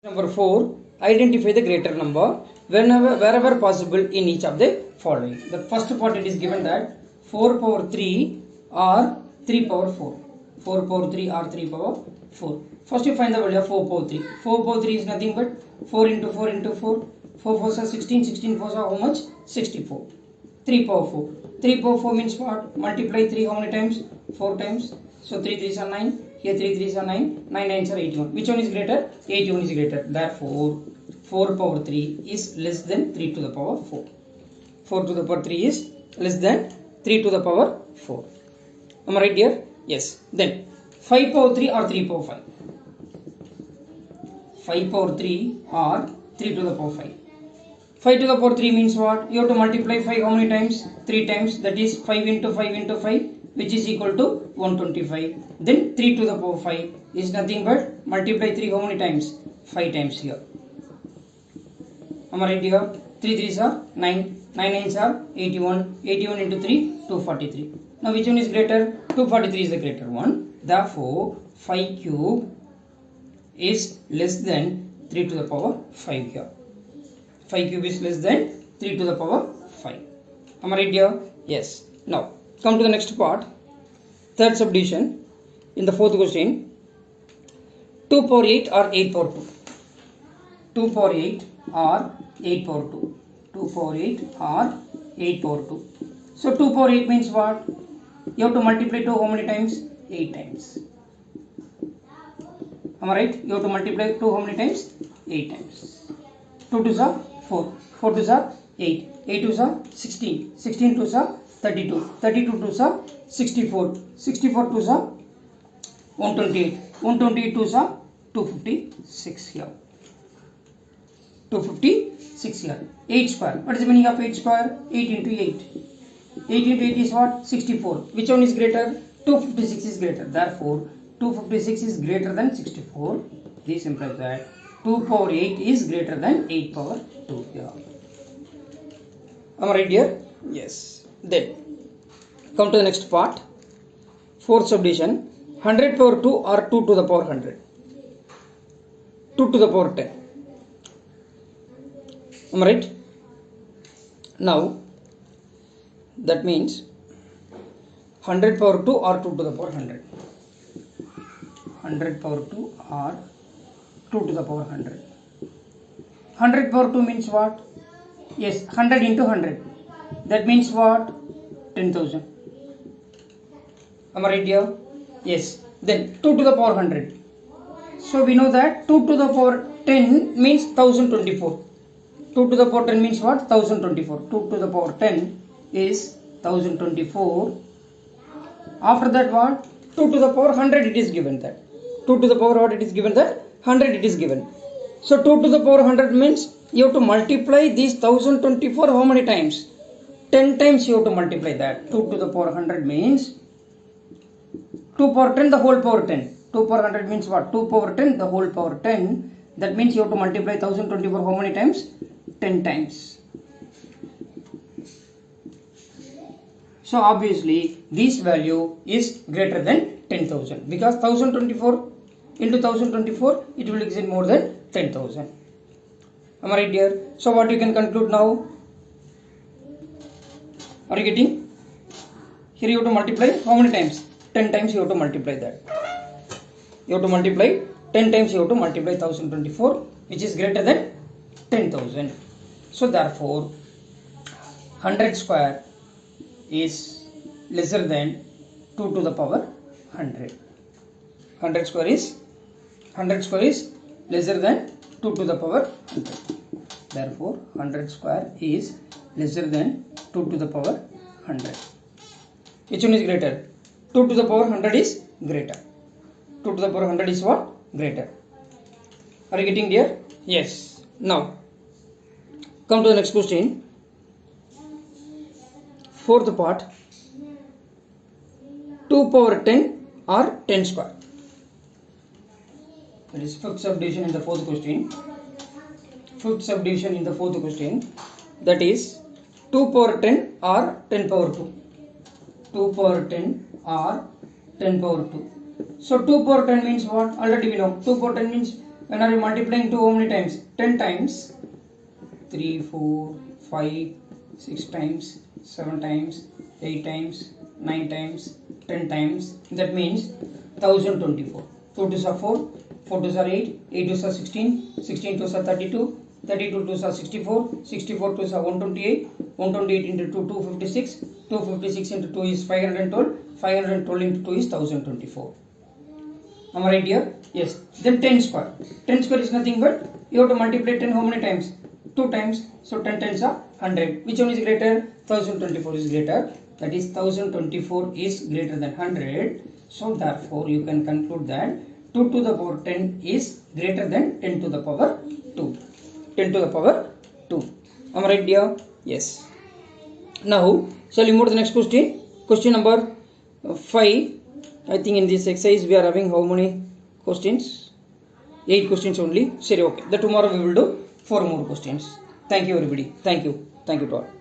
Number 4. Identify the greater number wherever possible in each of the following. The first part it is given that 4 power 3 or 3 power 4. 4 power 3 or 3 power 4. First you find the value of 4 power 3. 4 power 3 is nothing but 4 into 4 into 4. 4 4s are 16. 16 4s are how much? 64. 3 power 4. 3 power 4 means what? Multiply 3 how many times? 4 times. So 3 3s are 9. Here 3 3s are 9. 9 9s are 81. Which one is greater? 81 is greater. Therefore, 4 power 3 is less than 3 to the power 4. 4 to the power 3 is less than 3 to the power 4. Am I right here? Yes. Then 5 power 3 or 3 power 5. 5 power 3 or 3 to the power 5. 5 to the power 3 means what? You have to multiply 5 how many times? 3 times. That is 5 into 5 into 5, which is equal to 125. Then 3 to the power 5 is nothing but multiply 3 how many times? 5 times here. Am I right here? 3 3s are 9. 9 9s are 81. 81 into 3, 243. Now which one is greater? 243 is the greater one. Therefore, 5 cube is less than 3 to the power 5 here. 5 cube is less than 3 to the power 5. Am I right here? Yes. Now, come to the next part. Third subdivision. In the fourth question, 2 power 8 or 8 power 2. 2 power 8 or 8 power 2. 2 power 8 or 8 power 2. So, 2 power 8 means what? You have to multiply 2 how many times? 8 times. Am I right? You have to multiply 2 how many times? 8 times. 2 2s are 4. 4 2s are 8. 8 2s are 16. 16 2s are 32. 32 2s are 64. 64 2s are 128. 128 2s are 256 here. 256 here. 8 square. What is the meaning of 8 square? 8 into 8. 8 into 8 is what? 64. Which one is greater? 256 is greater. Therefore, 256 is greater than 64. This implies that 2 power 8 is greater than 8 power 2 here. Am I right here? Yes. Then, come to the next part. Fourth subdivision. 100 power 2 or 2 to the power 100. 2 to the power 10. Am I right? Now, that means 100 power 2 or 2 to the power 100. 100 power 2 or 2 to the power 100. 100 power 2 means what? Yes, 100 into 100. That means what? 10,000. Am I right here? Yes. Then 2 to the power 100. So we know that 2 to the power 10 means 1024. 2 to the power 10 means what? 1024. 2 to the power 10 is 1024. After that what? 2 to the power 100 it is given that. 2 to the power what it is given that? 100 it is given. So 2 to the power 100 means you have to multiply these 1024 how many times? 10 times you have to multiply that. 2 to the power 100 means 2 power 10 the whole power 10. 2 power 100 means what? 2 power 10 the whole power 10. That means you have to multiply 1024 how many times? 10 times. So obviously this value is greater than 10,000 because 1024 into 1024 it will exceed more than 10,000. Am I right here? So what you can conclude now? Are you getting? Here you have to multiply how many times? 10 times you have to multiply that. You have to multiply 10 times you have to multiply 1024 which is greater than 10,000. So therefore 100 square is lesser than 2 to the power 100. 100 square is lesser than 2 to the power 100. Therefore 100 square is lesser than 2 to the power 100. Which one is greater? 2 to the power 100 is greater. 2 to the power 100 is what? Greater. Are you getting there? Yes. Now come to the next question. Fourth part. 2 power 10 or 10 square. That is fifth subdivision in the fourth question. Fifth subdivision in the fourth question. That is 2 power 10 or 10 power 2. 2 power 10 or 10 power 2. So 2 power 10 means what? Already we know. 2 power 10 means When are you multiplying 2 how many times? 10 times. 3, 4, 5, 6 times, 7 times, 8 times, 9 times, 10 times. That means 1024. 2 2s are 4, 4 2s are 8, 8 2s are 16, 16 2s are 32, 32 2s are 64, 64 2s are 128, 128 into 2, 256, 256 into 2 is 512, 512 into 2 is 1024. Am I right here? Yes. Then 10 square. 10 square is nothing but you have to multiply 10 how many times? 2 times. So 10 times are 100. Which one is greater? 1024 is greater. That is 1024 is greater than 100. So therefore you can conclude that 2 to the power 10 is greater than 10 to the power 2. 10 to the power 2. Am I right here? Yes. Now shall we move to the next question? Question number 5. I think in this exercise we are having how many questions? 8 questions only. Sorry, okay. The tomorrow we will do 4 more questions. Thank you everybody. Thank you. Thank you to all.